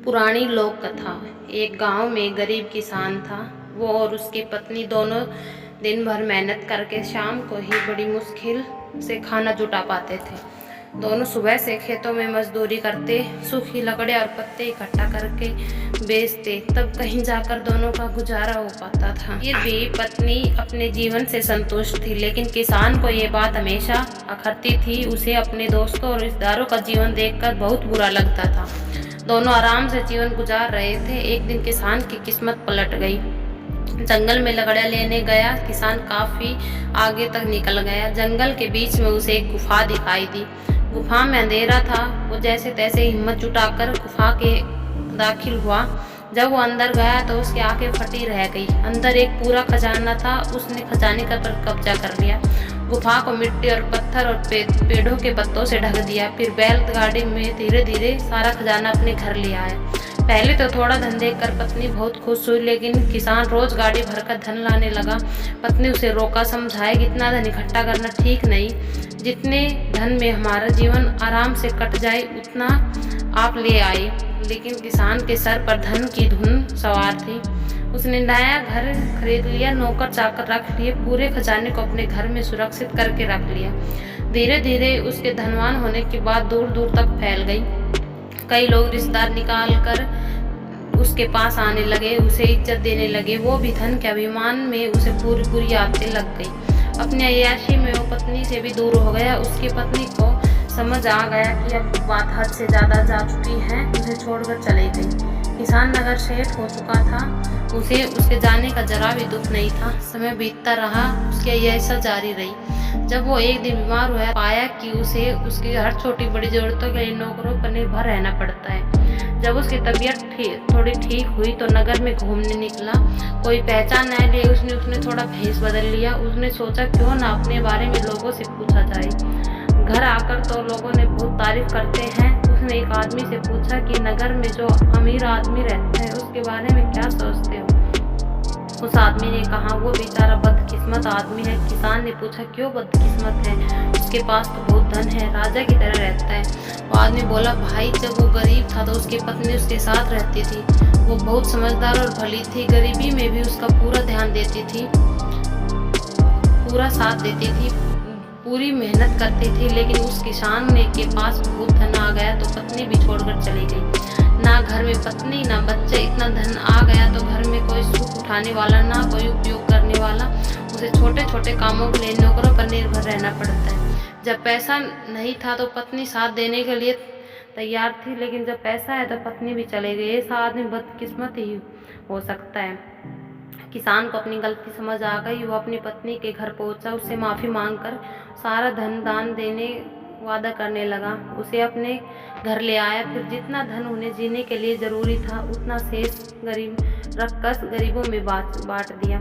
पुरानी लोक कथा। एक गांव में गरीब किसान था। वो और उसकी पत्नी दोनों दिन भर मेहनत करके शाम को ही बड़ी मुश्किल से खाना जुटा पाते थे। दोनों सुबह से खेतों में मजदूरी करते, सूखी लकड़ी और पत्ते इकट्ठा करके बेचते, तब कहीं जाकर दोनों का गुजारा हो पाता था। फिर भी पत्नी अपने जीवन से संतुष्ट थी, लेकिन किसान को ये बात हमेशा अखरती थी। उसे अपने दोस्तों और रिश्तेदारों का जीवन देखकर बहुत बुरा लगता था। दोनों आराम से जीवन गुजार रहे थे। एक दिन किसान की किस्मत पलट गई। जंगल में लकड़ियां लेने गया किसान काफी आगे तक निकल गया। जंगल के बीच में उसे एक गुफा दिखाई दी। गुफा में अंधेरा था। वो जैसे तैसे हिम्मत जुटाकर गुफा के दाखिल हुआ। जब वो अंदर गया तो उसकी आंखें फटी रह गई। अंदर एक पूरा खजाना था। उसने खजाने का पर कब्जा कर लिया। गुफा को मिट्टी और पत्थर और पेड़ों के पत्तों से ढक दिया। फिर बैलगाड़ी में धीरे धीरे सारा खजाना अपने घर ले आया। पहले तो थोड़ा धन देखकर पत्नी बहुत खुश हुई, लेकिन किसान रोज गाड़ी भरकर धन लाने लगा। पत्नी उसे रोका, समझाए कि इतना धन इकट्ठा करना ठीक नहीं। जितने धन में हमारा जीवन आराम से कट जाए उतना आप ले आए। लेकिन किसान के सर पर धन की धुन सवार थी। उसने नया घर खरीद लिया, नौकर चाकर रख लिए, पूरे खजाने को अपने घर में सुरक्षित करके रख लिया। धीरे धीरे उसके धनवान होने की बात दूर दूर तक फैल गई। कई लोग रिश्तेदार निकाल कर उसके पास आने लगे, उसे इज्जत देने लगे। वो भी धन के अभिमान में उसे पूरी पूरी आदतें लग गई। अपनी अय्याशी में वो पत्नी से भी दूर हो गया। उसकी पत्नी को समझ आ गया कि अब बात हद से ज़्यादा जा चुकी है। उसे छोड़कर चली गई। किसान नगर सेठ हो चुका था। उसे उसके जाने का जरा भी दुख नहीं था। समय बीतता रहा, उसकी अय्याशी जारी रही। जब वो एक दिन बीमार हुआ, पाया कि उसे उसकी हर छोटी बड़ी जरूरतों के लिए नौकरों पर निर्भर रहना पड़ता है। जब उसकी तबीयत थोड़ी ठीक हुई तो नगर में घूमने निकला। कोई पहचान न लिए उसने थोड़ा भेष बदल लिया। उसने सोचा क्यों ना अपने बारे में लोगों से पूछा जाए। घर आकर तो लोगों ने बहुत तारीफ करते हैं। उसने एक आदमी से पूछा कि नगर में जो अमीर आदमी रहता है उसके बारे में क्या सोचते हो। उस आदमी ने कहा वो बेचारा बदकिस्मत आदमी है। किसान ने पूछा क्यों बदकिस्मत है, उसके पास तो बहुत धन है, राजा की तरह रहता है। वो आदमी बोला भाई जब वो गरीब था तो उसकी पत्नी उसके साथ रहती थी। वो बहुत समझदार और भली थी। गरीबी में भी उसका पूरा ध्यान देती थी, पूरा साथ देती थी, पूरी मेहनत करती थी। लेकिन उस किसान ने के पास बहुत धन आ गया तो पत्नी भी छोड़कर चली गई। ना घर में पत्नी ना बच्चे। इतना धन आ गया तो घर में कोई सुख उठाने वाला ना कोई उपयोग करने वाला। उसे छोटे छोटे कामों के लिए नौकरों पर निर्भर रहना पड़ता है। जब पैसा नहीं था तो पत्नी साथ देने के लिए तैयार थी, लेकिन जब पैसा है तो पत्नी भी चले गई। ऐसा आदमी बदकिस्मत ही हो सकता है। किसान को अपनी गलती समझ आ गई। वो अपनी पत्नी के घर पहुंचा, उससे माफ़ी मांगकर सारा धन दान देने वादा करने लगा। उसे अपने घर ले आया। फिर जितना धन उन्हें जीने के लिए ज़रूरी था उतना शेष रखकर गरीबों में बांट दिया।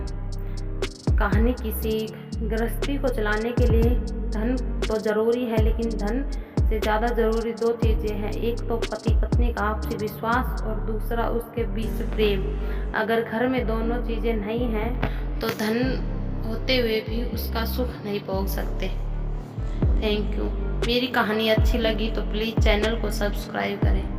कहानी की सीख, गृहस्थी को चलाने के लिए धन तो ज़रूरी है, लेकिन धन से ज़्यादा ज़रूरी दो चीज़ें हैं। एक तो पति पत्नी का आपसी विश्वास और दूसरा उसके बीच प्रेम। अगर घर में दोनों चीज़ें नहीं हैं तो धन होते हुए भी उसका सुख नहीं भोग सकते। Thank you. मेरी कहानी अच्छी लगी तो प्लीज़ चैनल को सब्सक्राइब करें।